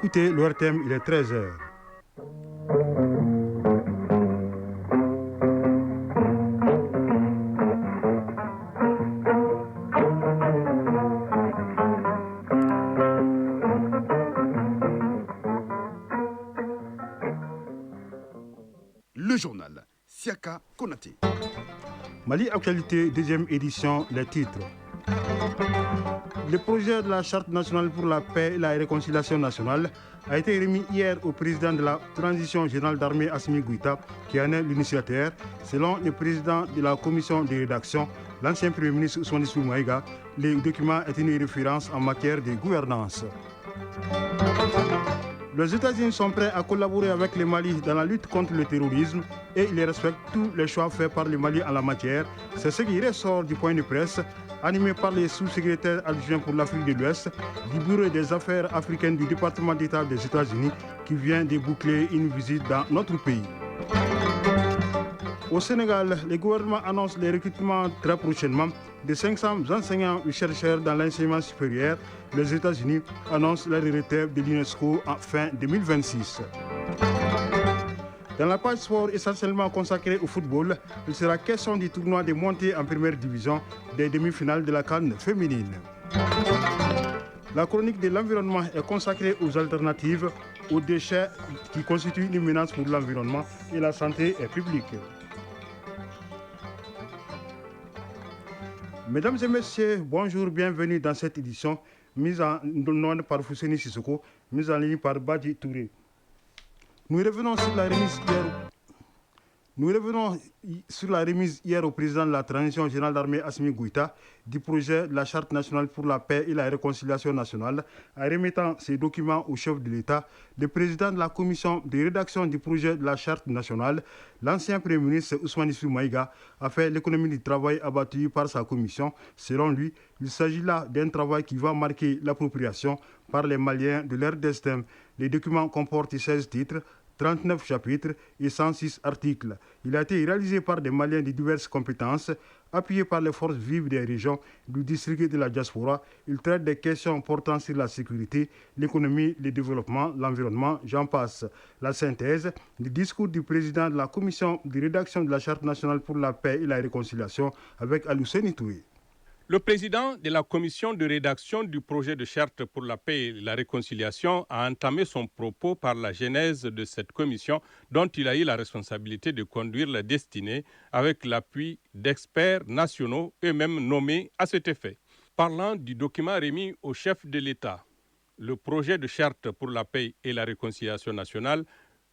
Écoutez, l'ORTM, il est 13h. Le journal Siaka Konaté. Mali Actualité, deuxième édition, les titres. Le projet de la Charte nationale pour la paix et la réconciliation nationale a été remis hier au président de la transition générale d'armée Assimi Goïta, qui en est l'initiateur. Selon le président de la commission de rédaction, l'ancien premier ministre Ousmane Maïga, le document est une référence en matière de gouvernance. Les États-Unis sont prêts à collaborer avec le Mali dans la lutte contre le terrorisme et ils respectent tous les choix faits par le Mali en la matière. C'est ce qui ressort du point de presse animé par les sous-secrétaires adjoints pour l'Afrique de l'Ouest du Bureau des affaires africaines du département d'État des États-Unis qui vient de boucler une visite dans notre pays. Au Sénégal, le gouvernement annonce les recrutements très prochainement de 500 enseignants et chercheurs dans l'enseignement supérieur. Les États-Unis annoncent la relève de l'UNESCO en fin 2026. Dans la page sport essentiellement consacrée au football, il sera question du tournoi de montée en première division des demi-finales de la CAN féminine. La chronique de l'environnement est consacrée aux alternatives aux déchets qui constituent une menace pour l'environnement et la santé publique. Mesdames et messieurs, bonjour, bienvenue dans cette édition mise en onde par Fousseni Sissoko, mise en ligne par Badi Touré. Nous revenons sur la remise hier au président de la transition générale d'armée Assimi Goïta du projet de la Charte nationale pour la paix et la réconciliation nationale. En remettant ces documents au chef de l'État, le président de la commission de rédaction du projet de la Charte nationale, l'ancien Premier ministre Ousmane Maïga, a fait l'économie du travail abattu par sa commission. Selon lui, il s'agit là d'un travail qui va marquer l'appropriation par les Maliens de leur destin. Les documents comportent 16 titres, 39 chapitres et 106 articles. Il a été réalisé par des Maliens de diverses compétences, appuyé par les forces vives des régions du district et de la diaspora. Il traite des questions portant sur la sécurité, l'économie, le développement, l'environnement, j'en passe. La synthèse, le discours du président de la commission de rédaction de la Charte nationale pour la paix et la réconciliation avec Alousseni Toué. Le président de la commission de rédaction du projet de charte pour la paix et la réconciliation a entamé son propos par la genèse de cette commission dont il a eu la responsabilité de conduire la destinée avec l'appui d'experts nationaux eux-mêmes nommés à cet effet. Parlant du document remis au chef de l'État, le projet de charte pour la paix et la réconciliation nationale,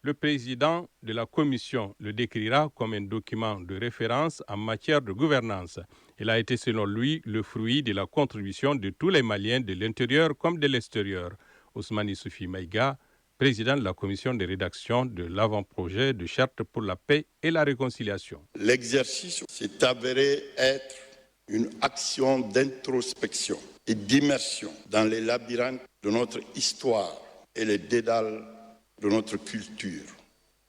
le président de la commission le décrira comme un document de référence en matière de gouvernance. Il a été, selon lui, le fruit de la contribution de tous les Maliens de l'intérieur comme de l'extérieur. Ousmane Issoufou Maïga, président de la commission de rédaction de l'avant-projet de charte pour la paix et la réconciliation. L'exercice s'est avéré être une action d'introspection et d'immersion dans les labyrinthes de notre histoire et les dédales de notre culture,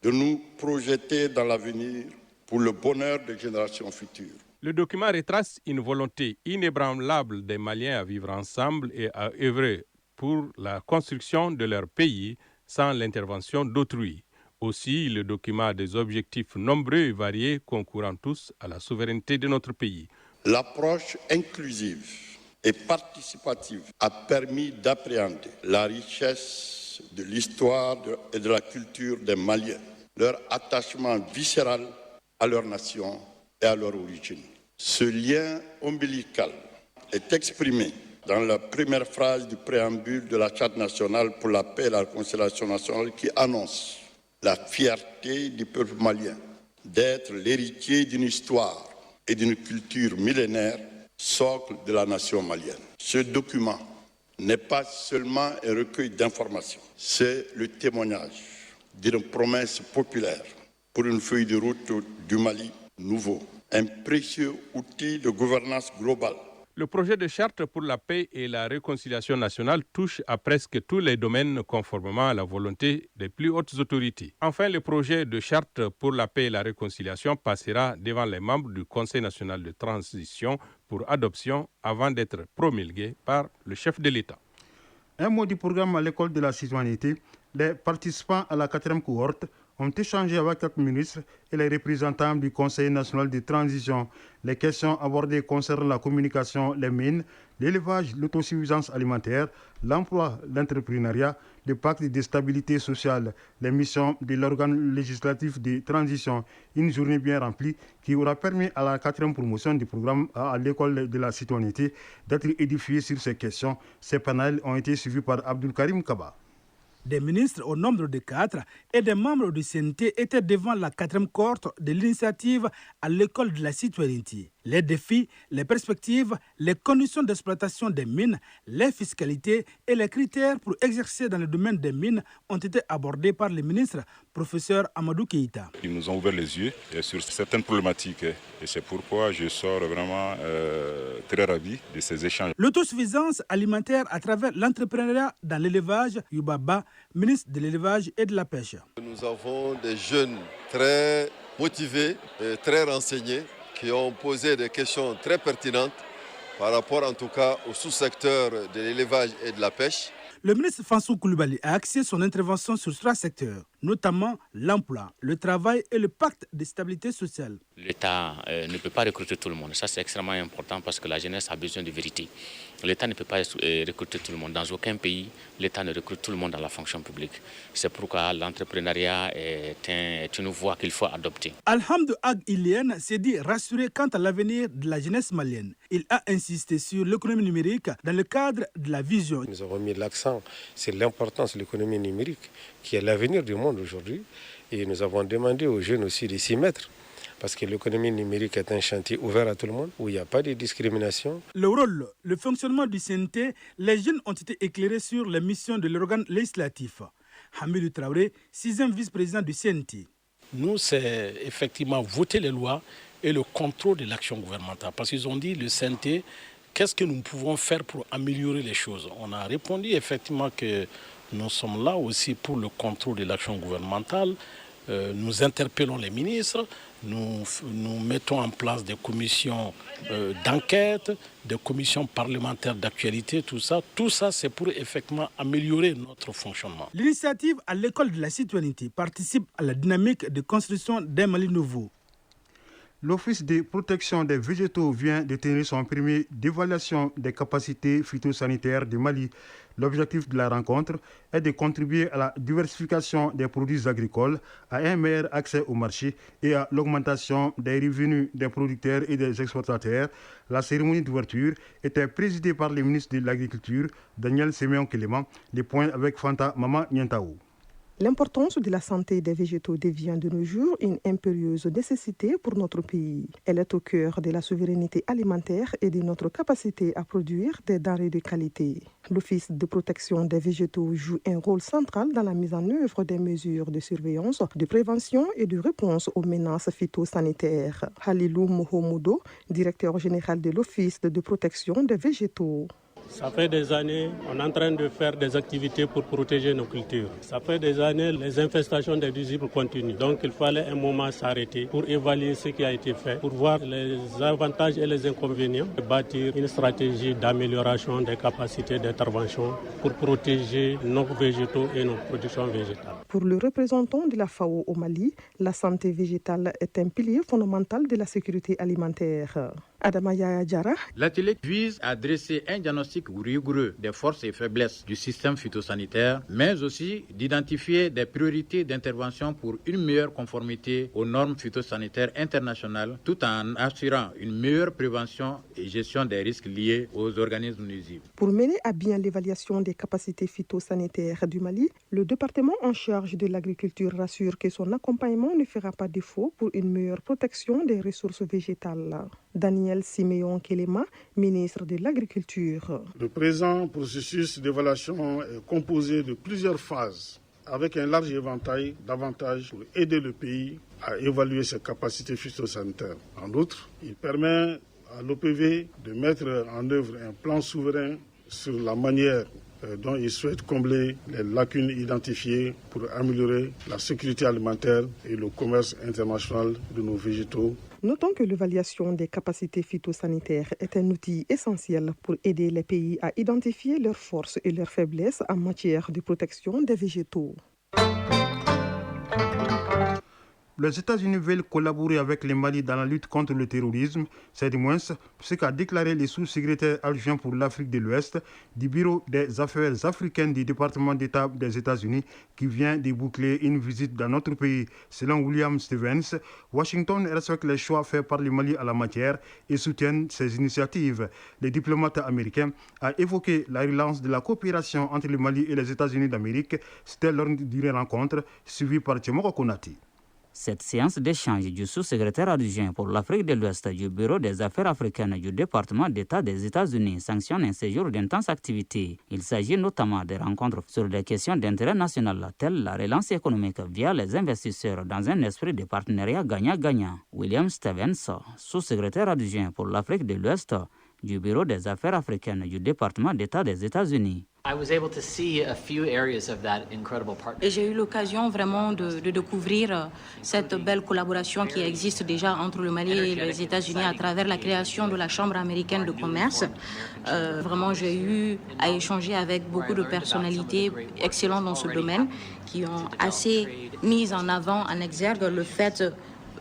de nous projeter dans l'avenir pour le bonheur des générations futures. Le document retrace une volonté inébranlable des Maliens à vivre ensemble et à œuvrer pour la construction de leur pays sans l'intervention d'autrui. Aussi, le document a des objectifs nombreux et variés concourant tous à la souveraineté de notre pays. L'approche inclusive et participative a permis d'appréhender la richesse de l'histoire et de la culture des Maliens, leur attachement viscéral à leur nation et à leur origine. Ce lien ombilical est exprimé dans la première phrase du préambule de la Charte nationale pour la paix et la réconciliation nationale qui annonce la fierté du peuple malien d'être l'héritier d'une histoire et d'une culture millénaire, socle de la nation malienne. Ce document n'est pas seulement un recueil d'informations, c'est le témoignage d'une promesse populaire pour une feuille de route du Mali nouveau, un précieux outil de gouvernance globale. Le projet de charte pour la paix et la réconciliation nationale touche à presque tous les domaines conformément à la volonté des plus hautes autorités. Enfin, le projet de charte pour la paix et la réconciliation passera devant les membres du Conseil national de transition pour adoption avant d'être promulgué par le chef de l'État. Un mot du programme à l'école de la citoyenneté. Les participants à la 4e cohorte ont échangé avec 4 ministres et les représentants du Conseil national de transition. Les questions abordées concernent la communication, les mines, l'élevage, l'autosuffisance alimentaire, l'emploi, l'entrepreneuriat, le pacte de stabilité sociale, les missions de l'organe législatif de transition. Une journée bien remplie qui aura permis à la 4e promotion du programme à l'école de la citoyenneté d'être édifiée sur ces questions. Ces panels ont été suivis par Abdul Karim Kaba. Des ministres au nombre de 4 et des membres du CNT étaient devant la 4e cohorte de l'initiative à l'école de la citoyenneté. Les défis, les perspectives, les conditions d'exploitation des mines, les fiscalités et les critères pour exercer dans le domaine des mines ont été abordés par le ministre, professeur Amadou Keïta. Ils nous ont ouvert les yeux sur certaines problématiques et c'est pourquoi je sors vraiment très ravi de ces échanges. L'autosuffisance alimentaire à travers l'entrepreneuriat dans l'élevage, Yubaba, ministre de l'élevage et de la pêche. Nous avons des jeunes très motivés et très renseignés qui ont posé des questions très pertinentes par rapport en tout cas au sous-secteur de l'élevage et de la pêche. Le ministre Fansou Koulibaly a axé son intervention sur 3 secteurs, notamment l'emploi, le travail et le pacte de stabilité sociale. L'État ne peut pas recruter tout le monde. Ça, c'est extrêmement important parce que la jeunesse a besoin de vérité. L'État ne peut pas recruter tout le monde. Dans aucun pays, l'État ne recrute tout le monde dans la fonction publique. C'est pourquoi l'entrepreneuriat est une voie qu'il faut adopter. Alhamdou Ag Ilien s'est dit rassuré quant à l'avenir de la jeunesse malienne. Il a insisté sur l'économie numérique dans le cadre de la vision. Nous avons mis l'accent sur l'importance de l'économie numérique qui est l'avenir du monde aujourd'hui. Et nous avons demandé aux jeunes aussi de s'y mettre. Parce que l'économie numérique est un chantier ouvert à tout le monde, où il n'y a pas de discrimination. Le rôle, le fonctionnement du CNT, les jeunes ont été éclairés sur les missions de l'organe législatif. Hamidou Traoré, 6e vice-président du CNT. Nous, c'est effectivement voter les lois et le contrôle de l'action gouvernementale. Parce qu'ils ont dit, le CNT, qu'est-ce que nous pouvons faire pour améliorer les choses? On a répondu effectivement que nous sommes là aussi pour le contrôle de l'action gouvernementale. Nous interpellons les ministres, nous mettons en place des commissions d'enquête, des commissions parlementaires d'actualité, tout ça c'est pour effectivement améliorer notre fonctionnement. L'initiative à l'école de la citoyenneté participe à la dynamique de construction d'un Mali nouveau. L'Office de protection des végétaux vient de tenir son premier d'évaluation des capacités phytosanitaires du Mali. L'objectif de la rencontre est de contribuer à la diversification des produits agricoles, à un meilleur accès au marché et à l'augmentation des revenus des producteurs et des exportateurs. La cérémonie d'ouverture était présidée par le ministre de l'Agriculture, Daniel Séméon Kéléman. Les points avec Fanta Mama Niantaou. L'importance de la santé des végétaux devient de nos jours une impérieuse nécessité pour notre pays. Elle est au cœur de la souveraineté alimentaire et de notre capacité à produire des denrées de qualité. L'Office de protection des végétaux joue un rôle central dans la mise en œuvre des mesures de surveillance, de prévention et de réponse aux menaces phytosanitaires. Halilou Mohamoudo, directeur général de l'Office de protection des végétaux. Ça fait des années, on est en train de faire des activités pour protéger nos cultures. Ça fait des années, les infestations des nuisibles continuent. Donc il fallait un moment s'arrêter pour évaluer ce qui a été fait, pour voir les avantages et les inconvénients, et bâtir une stratégie d'amélioration des capacités d'intervention pour protéger nos végétaux et nos productions végétales. Pour le représentant de la FAO au Mali, la santé végétale est un pilier fondamental de la sécurité alimentaire. Adamaya Diarra. L'atelier vise à dresser un diagnostic rigoureux des forces et faiblesses du système phytosanitaire, mais aussi d'identifier des priorités d'intervention pour une meilleure conformité aux normes phytosanitaires internationales, tout en assurant une meilleure prévention et gestion des risques liés aux organismes nuisibles. Pour mener à bien l'évaluation des capacités phytosanitaires du Mali, le département en charge de l'agriculture rassure que son accompagnement ne fera pas défaut pour une meilleure protection des ressources végétales. Daniel Séméon Kéléma, ministre de l'Agriculture. Le présent processus d'évaluation est composé de plusieurs phases avec un large éventail d'avantages pour aider le pays à évaluer ses capacités phytosanitaires. En outre, il permet à l'OPV de mettre en œuvre un plan souverain sur la manière dont il souhaite combler les lacunes identifiées pour améliorer la sécurité alimentaire et le commerce international de nos végétaux. Notons que l'évaluation des capacités phytosanitaires est un outil essentiel pour aider les pays à identifier leurs forces et leurs faiblesses en matière de protection des végétaux. Les États-Unis veulent collaborer avec le Mali dans la lutte contre le terrorisme. C'est du moins ce qu'a déclaré le sous-secrétaire adjoint pour l'Afrique de l'Ouest du Bureau des Affaires africaines du département d'État des États-Unis qui vient de boucler une visite dans notre pays. Selon William Stevens, Washington respecte les choix faits par le Mali à la matière et soutient ces initiatives. Le diplomate américain a évoqué la relance de la coopération entre le Mali et les États-Unis d'Amérique. C'était lors d'une rencontre suivie par Tchemoko Konati. Cette séance d'échange du sous-secrétaire adjoint pour l'Afrique de l'Ouest du Bureau des Affaires africaines du département d'État des États-Unis sanctionne un séjour d'intense activité. Il s'agit notamment de rencontres sur des questions d'intérêt national telles la relance économique via les investisseurs dans un esprit de partenariat gagnant-gagnant. William Stevens, sous-secrétaire adjoint pour l'Afrique de l'Ouest du Bureau des Affaires africaines du département d'État des États-Unis. Et j'ai eu l'occasion vraiment de découvrir cette belle collaboration qui existe déjà entre le Mali et les États-Unis à travers la création de la Chambre américaine de commerce. Vraiment, j'ai eu à échanger avec beaucoup de personnalités excellentes dans ce domaine qui ont assez mis en avant, en exergue le fait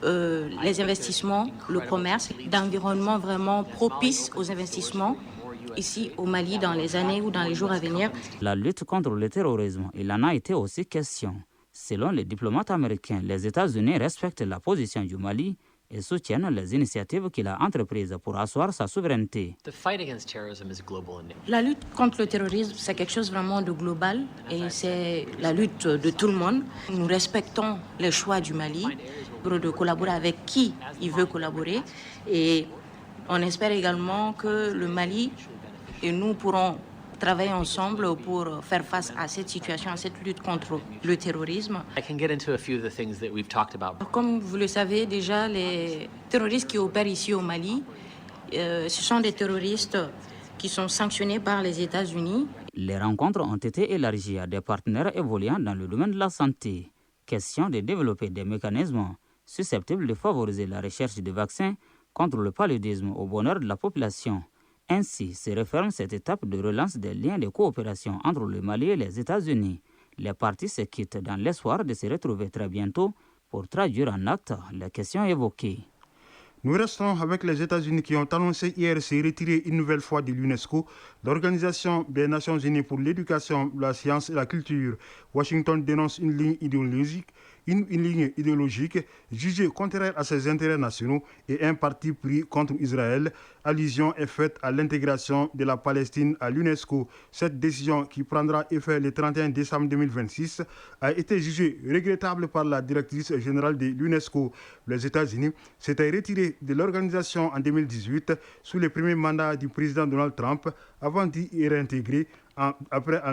les investissements, le commerce, d'environnement vraiment propice aux investissements ici au Mali dans les années ou dans les jours à venir. La lutte contre le terrorisme, il en a été aussi question. Selon les diplomates américains, les États-Unis respectent la position du Mali et soutiennent les initiatives qu'il a entreprises pour asseoir sa souveraineté. La lutte contre le terrorisme, c'est quelque chose vraiment de global et c'est la lutte de tout le monde. Nous respectons les choix du Mali de collaborer avec qui il veut collaborer et on espère également que le Mali et nous pourrons travailler ensemble pour faire face à cette situation, à cette lutte contre le terrorisme. Comme vous le savez déjà, les terroristes qui opèrent ici au Mali, ce sont des terroristes qui sont sanctionnés par les États-Unis. Les rencontres ont été élargies à des partenaires évoluant dans le domaine de la santé. Question de développer des mécanismes susceptibles de favoriser la recherche de vaccins contre le paludisme au bonheur de la population. Ainsi se referme cette étape de relance des liens de coopération entre le Mali et les États-Unis. Les parties se quittent dans l'espoir de se retrouver très bientôt pour traduire en actes les questions évoquées. Nous restons avec les États-Unis qui ont annoncé hier se retirer une nouvelle fois de l'UNESCO, l'Organisation des Nations Unies pour l'éducation, la science et la culture. Washington dénonce une ligne idéologique jugée contraire à ses intérêts nationaux et un parti pris contre Israël. Allusion est faite à l'intégration de la Palestine à l'UNESCO. Cette décision, qui prendra effet le 31 décembre 2026, a été jugée regrettable par la directrice générale de l'UNESCO. Les États-Unis s'étaient retirés de l'organisation en 2018 sous le premier mandat du président Donald Trump avant d'y réintégrer en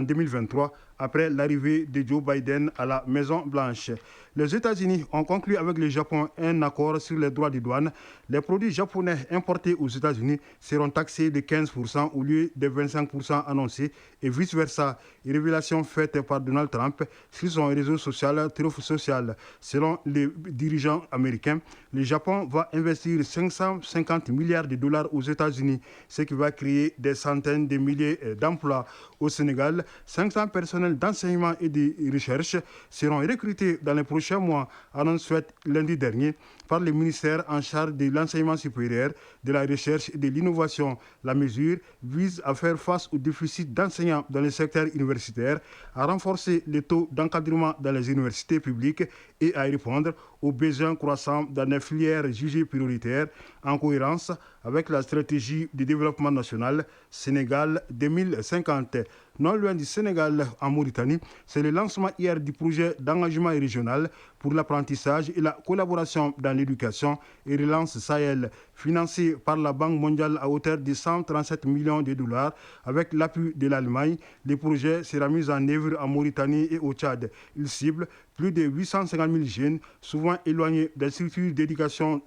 2023, après l'arrivée de Joe Biden à la Maison-Blanche. Les États-Unis ont conclu avec le Japon un accord sur les droits de douane. Les produits japonais importés aux États-Unis seront taxés de 15% au lieu des 25% annoncés et vice-versa. Une révélation faite par Donald Trump sur son réseau social Truth Social. Selon les dirigeants américains, le Japon va investir 550 milliards de dollars aux États-Unis, ce qui va créer des centaines de milliers d'emplois. Au Sénégal, 500 personnels d'enseignement et de recherche seront recrutés dans les prochains mois, annonce faite lundi dernier par le ministère en charge de l'enseignement supérieur, de la recherche et de l'innovation. La mesure vise à faire face au déficit d'enseignants dans le secteur universitaire, à renforcer les taux d'encadrement dans les universités publiques et à répondre aux besoins croissants dans les filières jugées prioritaires, en cohérence avec la stratégie de développement national Sénégal 2050. Non loin du Sénégal, en Mauritanie, c'est le lancement hier du projet d'engagement régional pour l'apprentissage et la collaboration dans l'éducation et relance Sahel, financé par la Banque mondiale à hauteur de 137 millions de dollars avec l'appui de l'Allemagne. Le projet sera mis en œuvre en Mauritanie et au Tchad. Il cible plus de 850 000 jeunes, souvent éloignés des structures d'éducation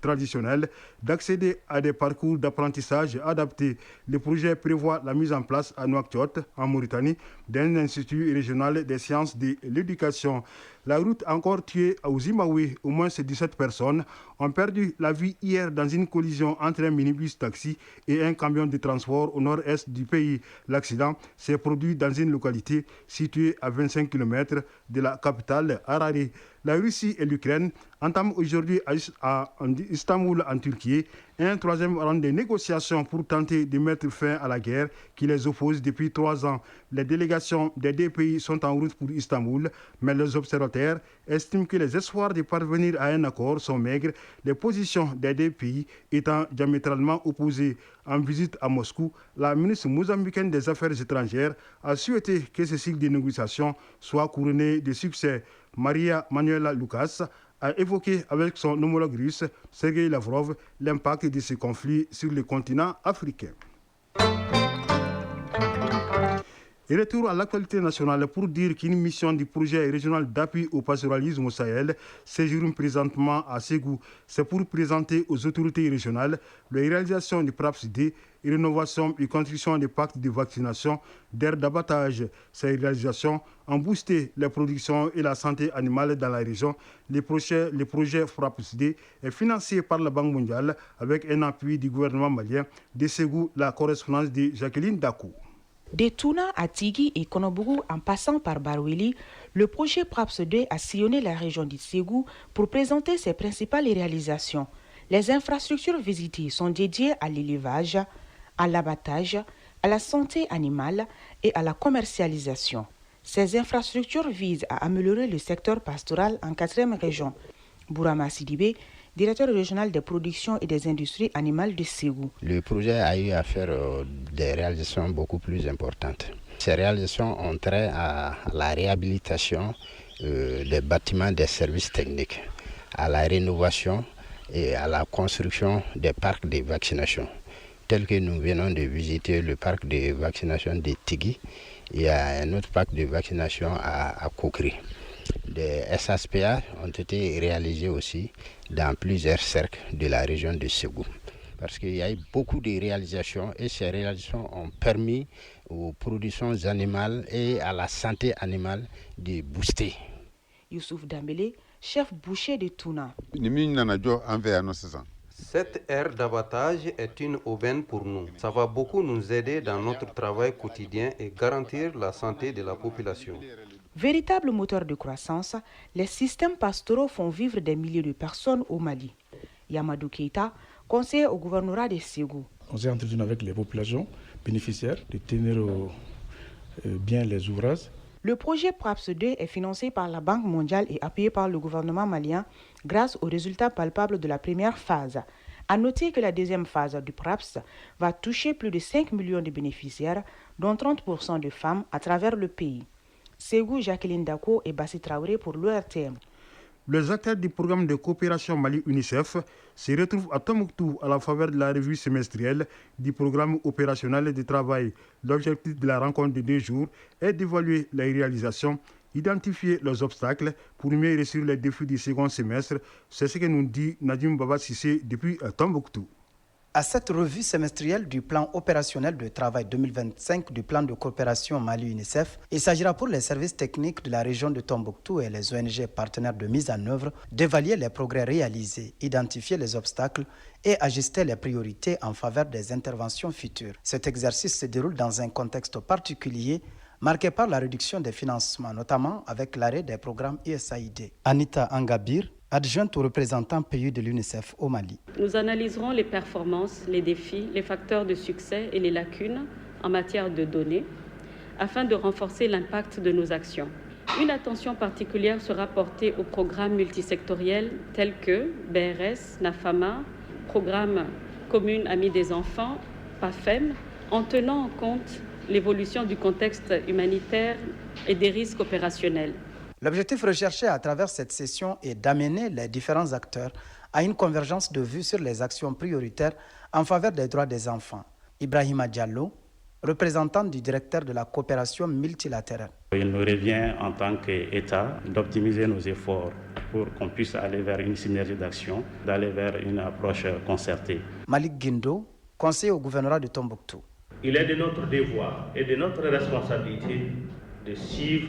traditionnelles, d'accéder à des parcours d'apprentissage adaptés. Le projet prévoit la mise en place à Nouakchott, en Mauritanie, d'un institut régional des sciences de l'éducation. La route a encore tué au Zimbabwe. Au moins 17 personnes ont perdu la vie hier dans une collision entre un minibus taxi et un camion de transport au nord-est du pays. L'accident s'est produit dans une localité située à 25 km de la capitale Harare. La Russie et l'Ukraine entament aujourd'hui à Istanbul, en Turquie, un troisième round de négociations pour tenter de mettre fin à la guerre qui les oppose depuis 3 ans. Les délégations des deux pays sont en route pour Istanbul, mais les observateurs estiment que les espoirs de parvenir à un accord sont maigres, les positions des deux pays étant diamétralement opposées. En visite à Moscou, la ministre mozambicaine des Affaires étrangères a souhaité que ce cycle de négociations soit couronné de succès. Maria Manuela Lucas a évoqué avec son homologue russe, Sergei Lavrov, l'impact de ce conflit sur le continent africain. Et retour à l'actualité nationale pour dire qu'une mission du projet régional d'appui au pastoralisme au Sahel séjourne présentement à Ségou. C'est pour présenter aux autorités régionales la réalisation du PRAPS-D, rénovation et construction des pactes de vaccination d'aires d'abattage. Ces réalisations ont boosté la production et la santé animale dans la région. Le projet PRAPS-D est financé par la Banque mondiale avec un appui du gouvernement malien. De Ségou, la correspondance de Jacqueline Dakou. De Touna à Tigui et Konobougou en passant par Barouili, le projet PRAPS-D a sillonné la région du Ségou pour présenter ses principales réalisations. Les infrastructures visitées sont dédiées à l'élevage, à l'abattage, à la santé animale et à la commercialisation. Ces infrastructures visent à améliorer le secteur pastoral en 4e région. Bourama Sidibé, directeur régional des productions et des industries animales de Ségou. Le projet a eu à faire des réalisations beaucoup plus importantes. Ces réalisations ont trait à la réhabilitation des bâtiments des services techniques, à la rénovation et à la construction des parcs de vaccination, tels que nous venons de visiter le parc de vaccination de Tigui et un autre parc de vaccination à Kokri. Des SASPA ont été réalisés aussi dans plusieurs cercles de la région de Ségou. Parce qu'il y a eu beaucoup de réalisations et ces réalisations ont permis aux productions animales et à la santé animale de booster. Youssouf Dambélé, chef boucher de Touna. Cette aire d'abattage est une aubaine pour nous. Ça va beaucoup nous aider dans notre travail quotidien et garantir la santé de la population. Véritable moteur de croissance, les systèmes pastoraux font vivre des milliers de personnes au Mali. Yamadou Keita, conseiller au gouvernorat de Ségou. On s'est entretenu avec les populations bénéficiaires de tenir bien les ouvrages. Le projet PRAPS-D est financé par la Banque mondiale et appuyé par le gouvernement malien grâce aux résultats palpables de la première phase. À noter que la deuxième phase du PRAPS va toucher plus de 5 millions de bénéficiaires, dont 30% de femmes à travers le pays. Ségou, Jacqueline Dako et Bassi Traoré pour l'ORTM. Les acteurs du programme de coopération Mali-UNICEF se retrouvent à Tombouctou à la faveur de la revue semestrielle du programme opérationnel de travail. L'objectif de la rencontre de 2 jours est d'évaluer les réalisations, identifier les obstacles pour mieux réussir les défis du second semestre. C'est ce que nous dit Nadim Baba Sissé depuis Tombouctou. À cette revue semestrielle du plan opérationnel de travail 2025 du plan de coopération Mali-UNICEF, il s'agira pour les services techniques de la région de Tombouctou et les ONG partenaires de mise en œuvre d'évaluer les progrès réalisés, identifier les obstacles et ajuster les priorités en faveur des interventions futures. Cet exercice se déroule dans un contexte particulier marqué par la réduction des financements, notamment avec l'arrêt des programmes USAID. Anita Angabir, adjointe au représentant pays de l'UNICEF au Mali. Nous analyserons les performances, les défis, les facteurs de succès et les lacunes en matière de données afin de renforcer l'impact de nos actions. Une attention particulière sera portée aux programmes multisectoriels tels que BRS, NAFAMA, Programme Commune Amis des Enfants, PAFEM, en tenant en compte l'évolution du contexte humanitaire et des risques opérationnels. L'objectif recherché à travers cette session est d'amener les différents acteurs à une convergence de vues sur les actions prioritaires en faveur des droits des enfants. Ibrahima Diallo, représentant du directeur de la coopération multilatérale. Il nous revient en tant qu'État d'optimiser nos efforts pour qu'on puisse aller vers une synergie d'action, d'aller vers une approche concertée. Malik Guindo, conseiller au gouvernorat de Tombouctou. Il est de notre devoir et de notre responsabilité de suivre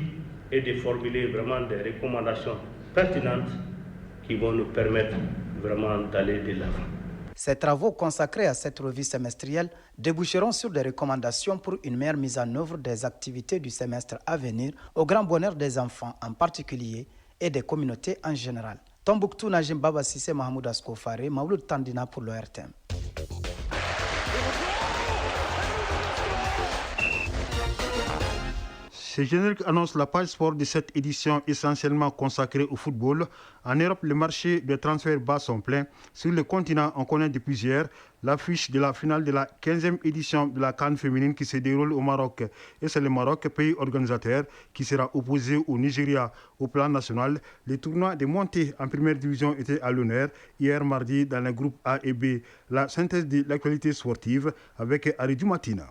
et de formuler vraiment des recommandations pertinentes qui vont nous permettre vraiment d'aller de l'avant. Ces travaux consacrés à cette revue semestrielle déboucheront sur des recommandations pour une meilleure mise en œuvre des activités du semestre à venir au grand bonheur des enfants en particulier et des communautés en général. Tombouctou, Najim Baba Sissé, Mahmoud Askofare, Mauloud Tandina pour l'ORTM. Ce générique annonce la page sport de cette édition essentiellement consacrée au football. En Europe, le marché de transferts bat son plein. Sur le continent, on connaît depuis hier l'affiche de la finale de la 15e édition de la CAN féminine qui se déroule au Maroc. Et c'est le Maroc, pays organisateur, qui sera opposé au Nigeria. Au plan national, les tournois de montée en première division étaient à l'honneur hier mardi dans les groupes A et B. La synthèse de l'actualité sportive avec Aridou Matina.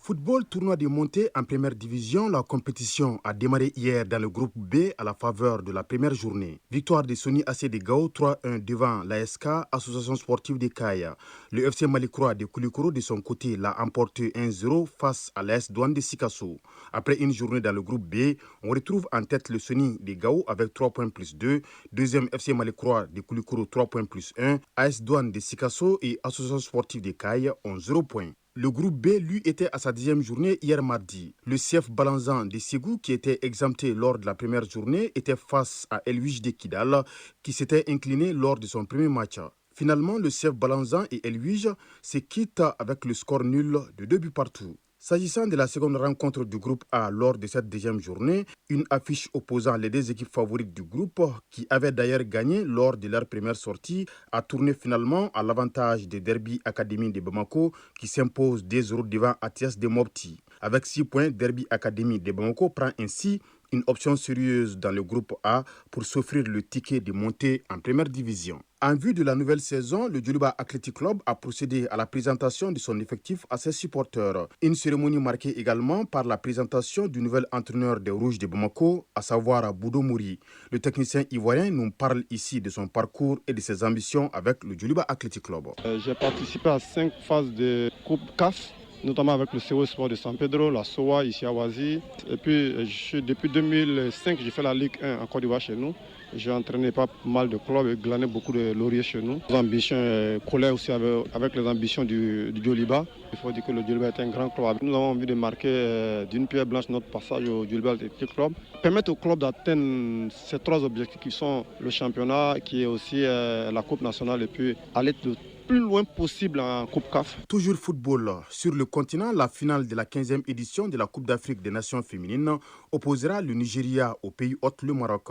Football, tournoi de montée en première division, la compétition a démarré hier dans le groupe B à la faveur de la première journée. Victoire de Sony AC de Gao 3-1 devant l'ASK, Association sportive de Kaya. Le FC Malikroa de Koulikoro de son côté l'a emporté 1-0 face à l'AS Douane de Sikasso. Après une journée dans le groupe B, on retrouve en tête le Sony de Gao avec 3 points plus 2, deuxième FC Malikroa de Koulikoro 3 points plus 1, AS Douane de Sikasso et Association sportive de Kaya ont 0 points. Le groupe B, lui, était à sa 10e journée hier mardi. Le CF Balanzan de Ségou, qui était exempté lors de la première journée, était face à Elwij de Kidal, qui s'était incliné lors de son premier match. Finalement, le CF Balanzan et Elwij se quittent avec le score nul de 2 buts partout. S'agissant de la seconde rencontre du groupe A lors de cette deuxième journée, une affiche opposant les deux équipes favorites du groupe, qui avaient d'ailleurs gagné lors de leur première sortie, a tourné finalement à l'avantage des Derby Academy de Bamako qui s'impose 2-0 devant Atias de Mopti. Avec 6 points, Derby Academy de Bamako prend ainsi une option sérieuse dans le groupe A pour s'offrir le ticket de montée en première division. En vue de la nouvelle saison, le Djoliba Athletic Club a procédé à la présentation de son effectif à ses supporters. Une cérémonie marquée également par la présentation du nouvel entraîneur des Rouges de Bamako, à savoir Boudou Mouri. Le technicien ivoirien nous parle ici de son parcours et de ses ambitions avec le Djoliba Athletic Club. J'ai participé à 5 phases de Coupe CAF, notamment avec le CO Sport de San Pedro, la SOA ici à Ouazi. Et puis depuis 2005, j'ai fait la Ligue 1 en Côte d'Ivoire chez nous. J'ai entraîné pas mal de clubs et glané beaucoup de lauriers chez nous. Les ambitions collaient aussi avec les ambitions du Djoliba. Il faut dire que le Djoliba est un grand club. Nous avons envie de marquer d'une pierre blanche notre passage au Djoliba Athletic Club. Permettre au club d'atteindre ces 3 objectifs qui sont le championnat, qui est aussi la Coupe nationale et puis aller le plus loin possible en Coupe CAF. Toujours football. Sur le continent, la finale de la 15e édition de la Coupe d'Afrique des Nations féminines opposera le Nigeria au pays hôte, le Maroc.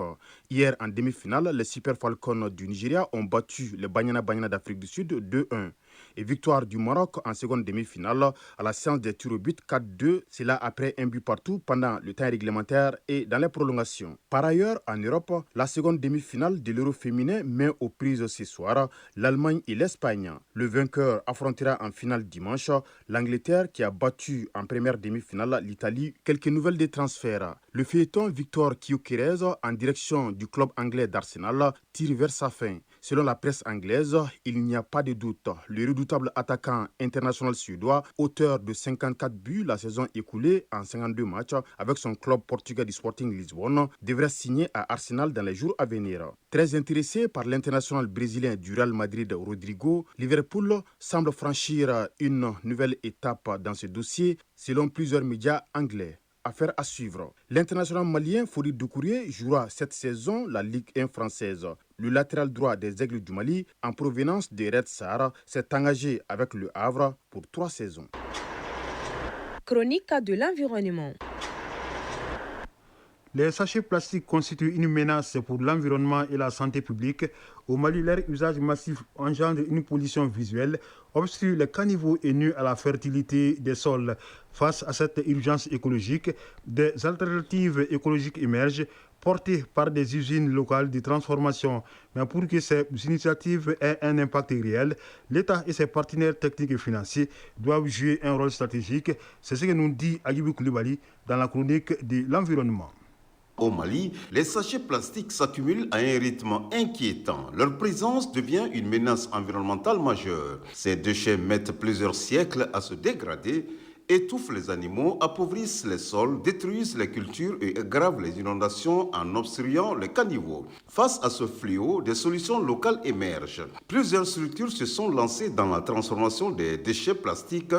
Hier, en demi-finale, les Super Falcons du Nigeria ont battu les Banyana d'Afrique du Sud 2-1. Et victoire du Maroc en seconde demi-finale à la séance des tirs au but 4-2, c'est là après un but partout pendant le temps réglementaire et dans les prolongations. Par ailleurs, en Europe, la seconde demi-finale de l'Euro féminin met aux prises ce soir l'Allemagne et l'Espagne. Le vainqueur affrontera en finale dimanche l'Angleterre qui a battu en première demi-finale l'Italie. Quelques nouvelles des transferts. Le feuilleton Victor Gyökeres en direction du club anglais d'Arsenal tire vers sa fin. Selon la presse anglaise, il n'y a pas de doute. Le redoutable attaquant international suédois, auteur de 54 buts la saison écoulée en 52 matchs avec son club portugais du Sporting Lisbonne, devrait signer à Arsenal dans les jours à venir. Très intéressé par l'international brésilien du Real Madrid Rodrigo, Liverpool semble franchir une nouvelle étape dans ce dossier selon plusieurs médias anglais. Affaire à suivre. L'international malien Fodil Doucouré jouera cette saison la Ligue 1 française. Le latéral droit des Aigles du Mali, en provenance de Red Sahara, s'est engagé avec le Havre pour 3 saisons. Chronique de l'environnement. Les sachets plastiques constituent une menace pour l'environnement et la santé publique. Au Mali, leur usage massif engendre une pollution visuelle, obstrue les caniveaux et nuit à la fertilité des sols. Face à cette urgence écologique, des alternatives écologiques émergent, portées par des usines locales de transformation. Mais pour que ces initiatives aient un impact réel, l'État et ses partenaires techniques et financiers doivent jouer un rôle stratégique. C'est ce que nous dit Agibou Koulibaly dans la chronique de l'environnement. Au Mali, les sachets plastiques s'accumulent à un rythme inquiétant. Leur présence devient une menace environnementale majeure. Ces déchets mettent plusieurs siècles à se dégrader étouffent les animaux, appauvrissent les sols, détruisent les cultures et aggravent les inondations en obstruant les caniveaux. Face à ce fléau, des solutions locales émergent. Plusieurs structures se sont lancées dans la transformation des déchets plastiques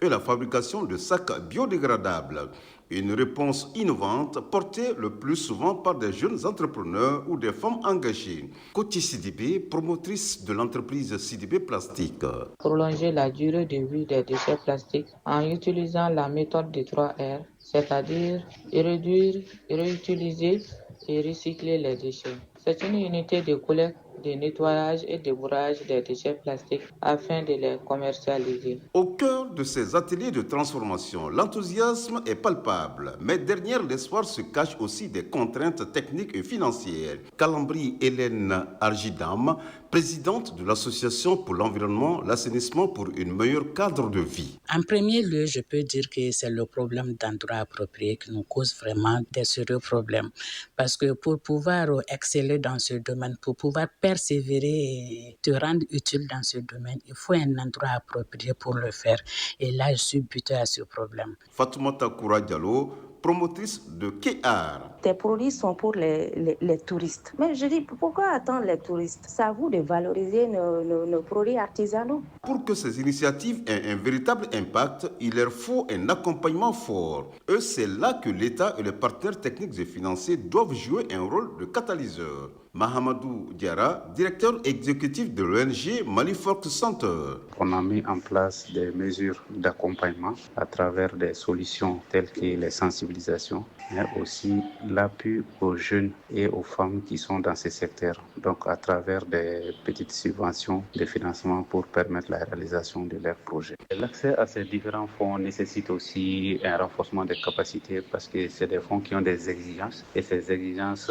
et la fabrication de sacs biodégradables. Une réponse innovante portée le plus souvent par des jeunes entrepreneurs ou des femmes engagées. Koti Sidibé, promotrice de l'entreprise Sidibé Plastique. Prolonger la durée de vie des déchets plastiques en utilisant la méthode des 3 R, c'est-à-dire réduire, réutiliser et recycler les déchets. C'est une unité de collecte, de nettoyage et de bourrage des déchets plastiques afin de les commercialiser. Au cœur de ces ateliers de transformation, l'enthousiasme est palpable, mais derrière l'espoir se cachent aussi des contraintes techniques et financières. Kalambri Hélène Argidam, présidente de l'Association pour l'environnement, l'assainissement pour une meilleure cadre de vie. En premier lieu, je peux dire que c'est le problème d'endroit approprié qui nous cause vraiment des sérieux problèmes. Parce que pour pouvoir exceller dans ce domaine, pour pouvoir persévérer et te rendre utile dans ce domaine, il faut un endroit approprié pour le faire. Et là, je suis buté à ce problème. Fatoumata Koura Diallo, promotrice de Kéar. Tes produits sont pour les touristes. Mais je dis, pourquoi attendre les touristes? C'est à vous de valoriser nos produits artisanaux. Pour que ces initiatives aient un véritable impact, il leur faut un accompagnement fort. Et c'est là que l'État et les partenaires techniques et financiers doivent jouer un rôle de catalyseur. Mahamadou Diara, directeur exécutif de l'ONG Mali Fork Center. On a mis en place des mesures d'accompagnement à travers des solutions telles que les sensibilisations, mais aussi l'appui aux jeunes et aux femmes qui sont dans ces secteurs. Donc à travers des petites subventions de financement pour permettre la réalisation de leurs projets. L'accès à ces différents fonds nécessite aussi un renforcement des capacités parce que c'est des fonds qui ont des exigences. Et ces exigences,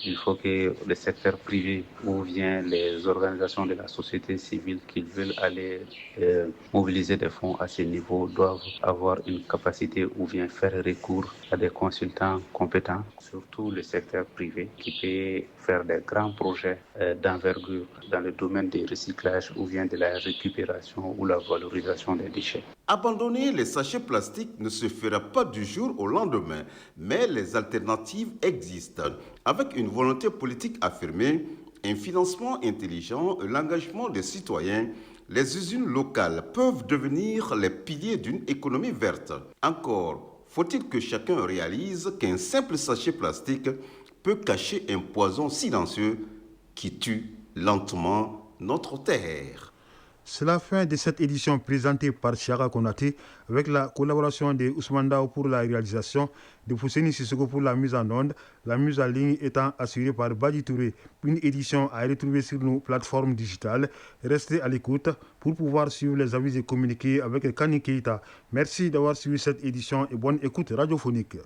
il faut que le secteur privé ou bien les organisations de la société civile qui veulent aller mobiliser des fonds à ce niveau doivent avoir une capacité ou bien faire recours à des consultants compétents, surtout le secteur privé qui peut faire des grands projets d'envergure dans le domaine du recyclage ou bien de la récupération ou la valorisation des déchets. Abandonner les sachets plastiques ne se fera pas du jour au lendemain, mais les alternatives existent. Avec une volonté politique affirmée, un financement intelligent et l'engagement des citoyens, les usines locales peuvent devenir les piliers d'une économie verte. Encore, faut-il que chacun réalise qu'un simple sachet plastique peut cacher un poison silencieux qui tue lentement notre terre. C'est la fin de cette édition présentée par Chiara Konaté avec la collaboration de Ousmane Dao pour la réalisation, de Fousseni Sissoko pour la mise en onde, la mise en ligne étant assurée par Badi Touré. Une édition à retrouver sur nos plateformes digitales. Restez à l'écoute pour pouvoir suivre les avis et communiquer avec Kani Keita. Merci d'avoir suivi cette édition et bonne écoute radiophonique.